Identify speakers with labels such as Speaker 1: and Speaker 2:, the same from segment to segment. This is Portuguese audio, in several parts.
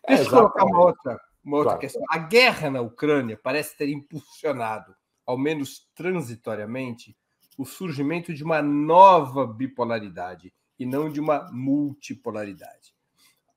Speaker 1: Deixa eu colocar uma outra
Speaker 2: Claro.
Speaker 1: questão. A guerra na Ucrânia parece ter impulsionado, ao menos transitoriamente, o surgimento de uma nova bipolaridade e não de uma multipolaridade.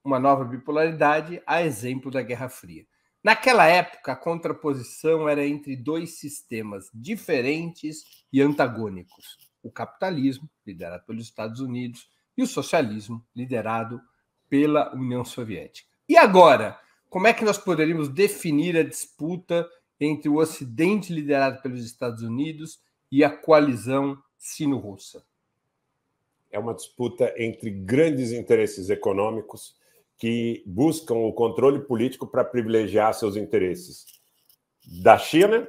Speaker 1: Uma nova bipolaridade, a exemplo da Guerra Fria. Naquela época, a contraposição era entre dois sistemas diferentes e antagônicos: o capitalismo, liderado pelos Estados Unidos, e o socialismo, liderado pela União Soviética. E agora, como é que nós poderíamos definir a disputa entre o Ocidente, liderado pelos Estados Unidos, e a coalizão sino-russa?
Speaker 2: É uma disputa entre grandes interesses econômicos que buscam o controle político para privilegiar seus interesses da China,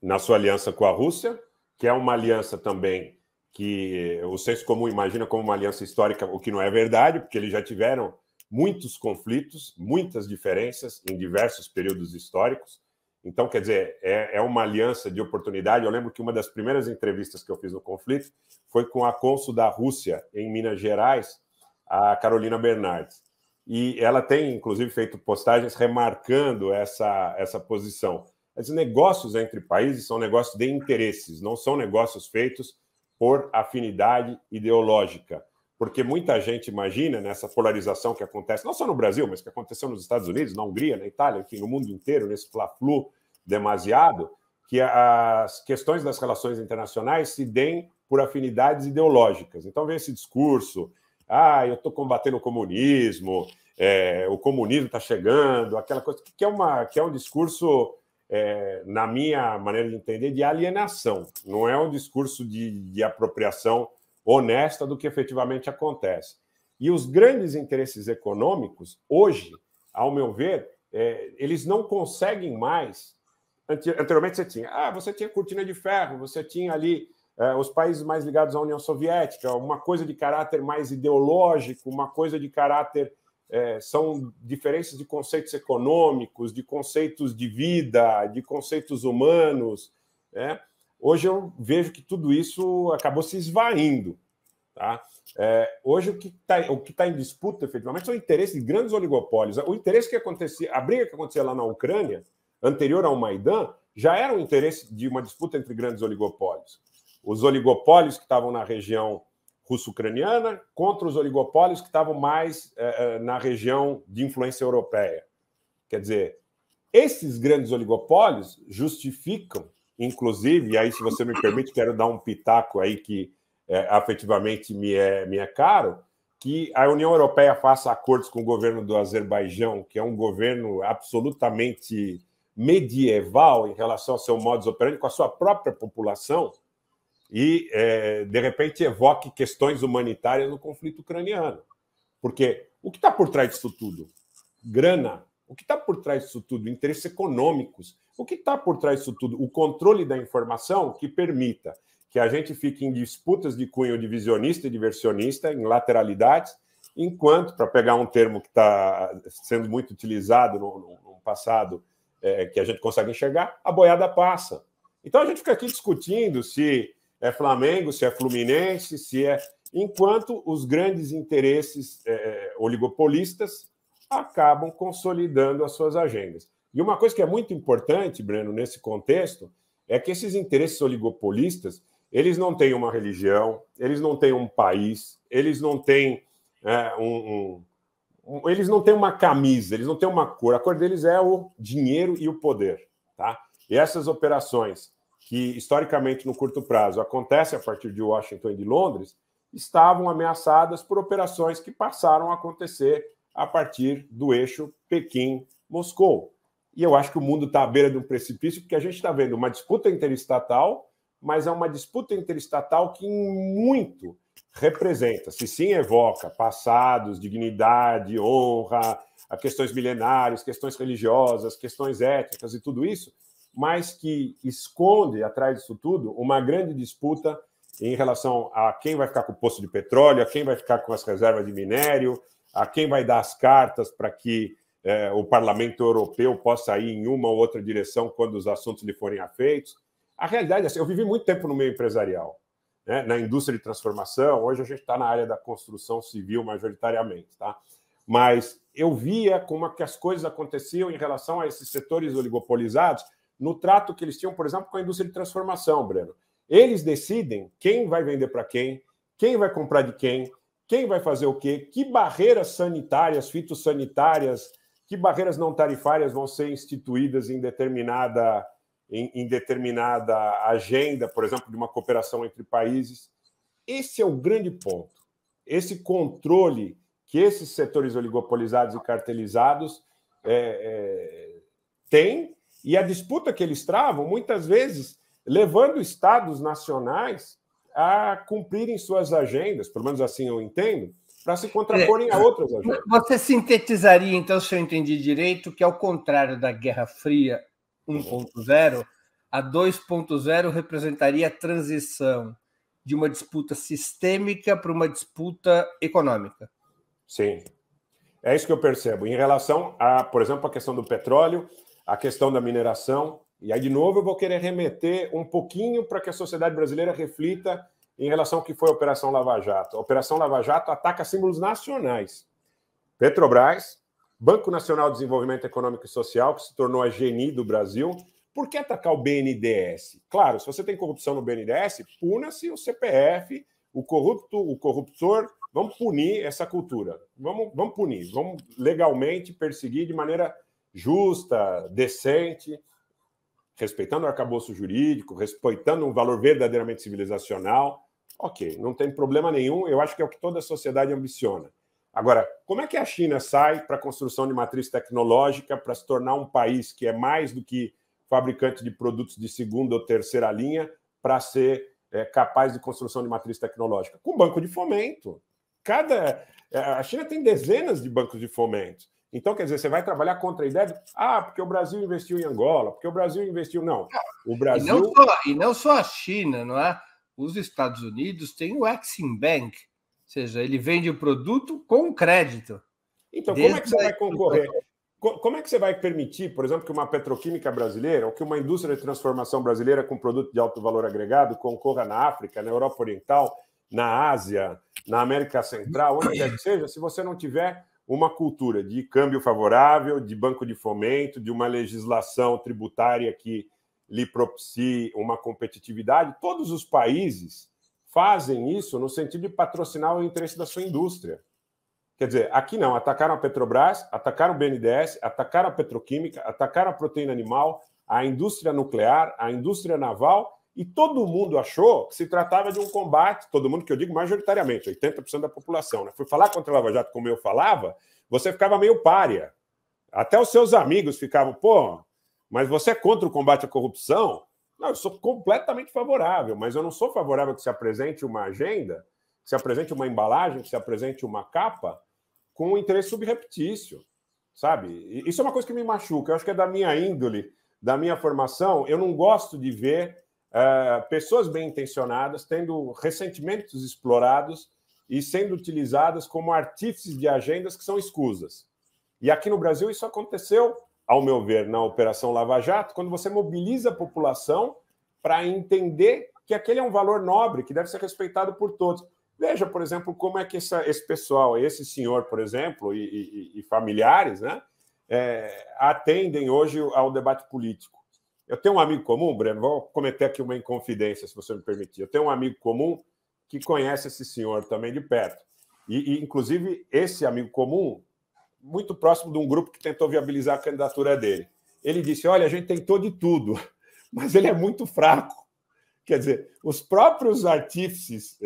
Speaker 2: na sua aliança com a Rússia, que é uma aliança também que o senso comum imagina como uma aliança histórica, o que não é verdade, porque eles já tiveram muitos conflitos, muitas diferenças em diversos períodos históricos. Então, quer dizer, é uma aliança de oportunidade. Eu lembro que uma das primeiras entrevistas que eu fiz no conflito foi com a cônsul da Rússia em Minas Gerais, a Carolina Bernardes. E ela tem, inclusive, feito postagens remarcando essa posição. Os negócios entre países são negócios de interesses, não são negócios feitos por afinidade ideológica. Porque muita gente imagina nessa polarização que acontece, não só no Brasil, mas que aconteceu nos Estados Unidos, na Hungria, na Itália, enfim, no mundo inteiro, nesse fla-flu demasiado, que as questões das relações internacionais se deem por afinidades ideológicas. Então vem esse discurso, eu estou combatendo o comunismo está chegando, aquela coisa que é um discurso, na minha maneira de entender, de alienação. Não é um discurso de apropriação honesta do que efetivamente acontece. E os grandes interesses econômicos, hoje, ao meu ver, eles não conseguem mais. Anteriormente você tinha cortina de ferro, você tinha ali os países mais ligados à União Soviética, uma coisa de caráter mais ideológico, uma coisa de caráter... são diferenças de conceitos econômicos, de conceitos de vida, de conceitos humanos, né? Hoje eu vejo que tudo isso acabou se esvaindo. Tá? Hoje o que tá em disputa, efetivamente, são interesses de grandes oligopólios. O interesse que acontecia, a briga que acontecia lá na Ucrânia, anterior ao Maidan, já era um interesse de uma disputa entre grandes oligopólios. Os oligopólios que estavam na região russo-ucraniana contra os oligopólios que estavam mais na região de influência europeia. Quer dizer, esses grandes oligopólios justificam, inclusive, e aí, se você me permite, quero dar um pitaco aí que afetivamente me é caro, que a União Europeia faça acordos com o governo do Azerbaijão, que é um governo absolutamente medieval em relação ao seu modus operandi, com a sua própria população, e, de repente, evoque questões humanitárias no conflito ucraniano. Porque o que está por trás disso tudo? Grana. O que está por trás disso tudo? Interesses econômicos. O que está por trás disso tudo? O controle da informação que permita que a gente fique em disputas de cunho divisionista e diversionista, em lateralidades, enquanto, para pegar um termo que está sendo muito utilizado no passado, que a gente consegue enxergar, a boiada passa. Então a gente fica aqui discutindo se é Flamengo, se é Fluminense, enquanto os grandes interesses oligopolistas acabam consolidando as suas agendas. E uma coisa que é muito importante, Breno, nesse contexto, é que esses interesses oligopolistas, eles não têm uma religião, eles não têm um país, eles não têm eles não têm uma camisa, eles não têm uma cor. A cor deles é o dinheiro e o poder. Tá? E essas operações que, historicamente, no curto prazo, acontecem a partir de Washington e de Londres, estavam ameaçadas por operações que passaram a acontecer a partir do eixo Pequim-Moscou. E eu acho que o mundo está à beira de um precipício, porque a gente está vendo uma disputa interestatal, mas é uma disputa interestatal que muito representa, se sim evoca passados, dignidade, honra, questões milenares, questões religiosas, questões étnicas e tudo isso, mas que esconde atrás disso tudo uma grande disputa em relação a quem vai ficar com o poço de petróleo, a quem vai ficar com as reservas de minério, a quem vai dar as cartas para que o Parlamento Europeu possa ir em uma ou outra direção quando os assuntos lhe forem afeitos. A realidade é assim, eu vivi muito tempo no meio empresarial, né, na indústria de transformação, hoje a gente está na área da construção civil majoritariamente. Tá? mas eu via como que as coisas aconteciam em relação a esses setores oligopolizados no trato que eles tinham, por exemplo, com a indústria de transformação, Breno. Eles decidem quem vai vender para quem vai comprar de quem vai fazer o quê, que barreiras sanitárias, fitossanitárias, que barreiras não tarifárias vão ser instituídas em determinada agenda, por exemplo, de uma cooperação entre países. Esse é o grande ponto. Esse controle que esses setores oligopolizados e cartelizados têm, e a disputa que eles travam, muitas vezes, levando estados nacionais a cumprirem suas agendas, pelo menos assim eu entendo, para se contraporem a outras agendas.
Speaker 1: Você sintetizaria, então, se eu entendi direito, que, ao contrário da Guerra Fria 1.0, a 2.0 representaria a transição de uma disputa sistêmica para uma disputa econômica.
Speaker 2: Sim, é isso que eu percebo. Em relação a, por exemplo, a questão do petróleo, a questão da mineração, e aí, de novo, eu vou querer remeter um pouquinho para que a sociedade brasileira reflita em relação ao que foi a Operação Lava Jato. A Operação Lava Jato ataca símbolos nacionais. Petrobras, Banco Nacional de Desenvolvimento Econômico e Social, que se tornou a GNI do Brasil. Por que atacar o BNDES? Claro, se você tem corrupção no BNDES, puna-se o CPF, o corruptor. Vamos punir essa cultura. Vamos punir. Vamos legalmente perseguir de maneira justa, decente, respeitando o arcabouço jurídico, respeitando um valor verdadeiramente civilizacional. Ok, não tem problema nenhum. Eu acho que é o que toda a sociedade ambiciona. Agora, como é que a China sai para a construção de matriz tecnológica para se tornar um país que é mais do que fabricante de produtos de segunda ou terceira linha para ser capaz de construção de matriz tecnológica? Com banco de fomento. A China tem dezenas de bancos de fomento. Então, quer dizer, você vai trabalhar contra a ideia de porque o Brasil investiu em Angola, porque o Brasil investiu... Não, o Brasil...
Speaker 1: E não só a China, não é? Os Estados Unidos têm o Exim Bank, ou seja, ele vende o produto com crédito.
Speaker 2: Então, como é que você vai concorrer? Como é que você vai permitir, por exemplo, que uma petroquímica brasileira ou que uma indústria de transformação brasileira com produto de alto valor agregado concorra na África, na Europa Oriental, na Ásia, na América Central, onde quer que seja, se você não tiver uma cultura de câmbio favorável, de banco de fomento, de uma legislação tributária que lhe propicie uma competitividade? Todos os países fazem isso no sentido de patrocinar o interesse da sua indústria. Quer dizer, aqui não, atacaram a Petrobras, atacaram o BNDES, atacaram a petroquímica, atacaram a proteína animal, a indústria nuclear, a indústria naval, e todo mundo achou que se tratava de um combate, todo mundo que eu digo majoritariamente, 80% da população, né? Fui falar contra a Lava Jato como eu falava, você ficava meio pária. Até os seus amigos ficavam, mas você é contra o combate à corrupção? Não, eu sou completamente favorável, mas eu não sou favorável que se apresente uma agenda, que se apresente uma embalagem, que se apresente uma capa com um interesse subreptício, sabe? Isso é uma coisa que me machuca. Eu acho que é da minha índole, da minha formação. Eu não gosto de ver pessoas bem intencionadas tendo ressentimentos explorados e sendo utilizadas como artífices de agendas que são escusas. E aqui no Brasil isso aconteceu, ao meu ver, na Operação Lava Jato, quando você mobiliza a população para entender que aquele é um valor nobre, que deve ser respeitado por todos. Veja, por exemplo, como é que esse pessoal, esse senhor, por exemplo, e familiares, né, atendem hoje ao debate político. Eu tenho um amigo comum, Breno, vou cometer aqui uma inconfidência, se você me permitir. Eu tenho um amigo comum que conhece esse senhor também de perto. E inclusive, esse amigo comum, muito próximo de um grupo que tentou viabilizar a candidatura dele. Ele disse, olha, a gente tentou de tudo, mas ele é muito fraco. Quer dizer, os próprios artífices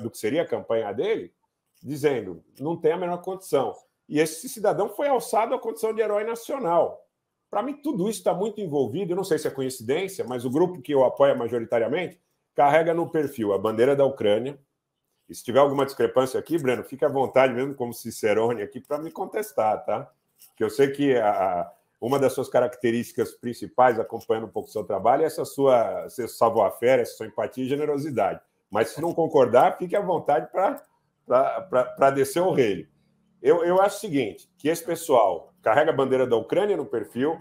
Speaker 2: do que seria a campanha dele, dizendo, não tem a menor condição. E esse cidadão foi alçado à condição de herói nacional. Para mim, tudo isso está muito envolvido, eu não sei se é coincidência, mas o grupo que eu apoio majoritariamente carrega no perfil a bandeira da Ucrânia. E se tiver alguma discrepância aqui, Breno, fique à vontade mesmo como Cicerone aqui para me contestar, tá? Porque eu sei que uma das suas características principais, acompanhando um pouco o seu trabalho, é essa sua savoir-faire, essa sua empatia e generosidade. Mas se não concordar, fique à vontade para descer o rei. Eu acho o seguinte, que esse pessoal carrega a bandeira da Ucrânia no perfil,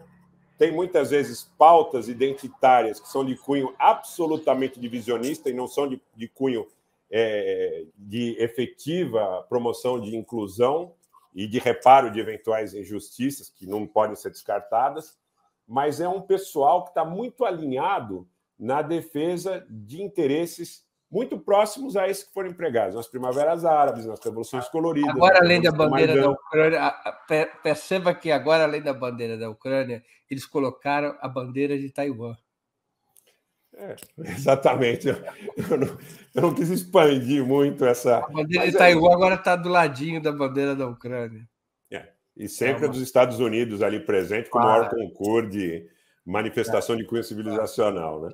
Speaker 2: tem muitas vezes pautas identitárias que são de cunho absolutamente divisionista e não são de cunho de efetiva promoção de inclusão e de reparo de eventuais injustiças que não podem ser descartadas, mas é um pessoal que está muito alinhado na defesa de interesses muito próximos a esses que foram empregados nas primaveras árabes, nas revoluções coloridas.
Speaker 1: Agora, além da bandeira da Ucrânia, perceba que agora, além da bandeira da Ucrânia, eles colocaram a bandeira de Taiwan.
Speaker 2: Exatamente. Eu não quis expandir muito essa...
Speaker 1: A bandeira de Taiwan agora está do ladinho da bandeira da Ucrânia.
Speaker 2: E sempre dos Estados Unidos ali presente, com o maior concurso de manifestação de cunho civilizacional. Né?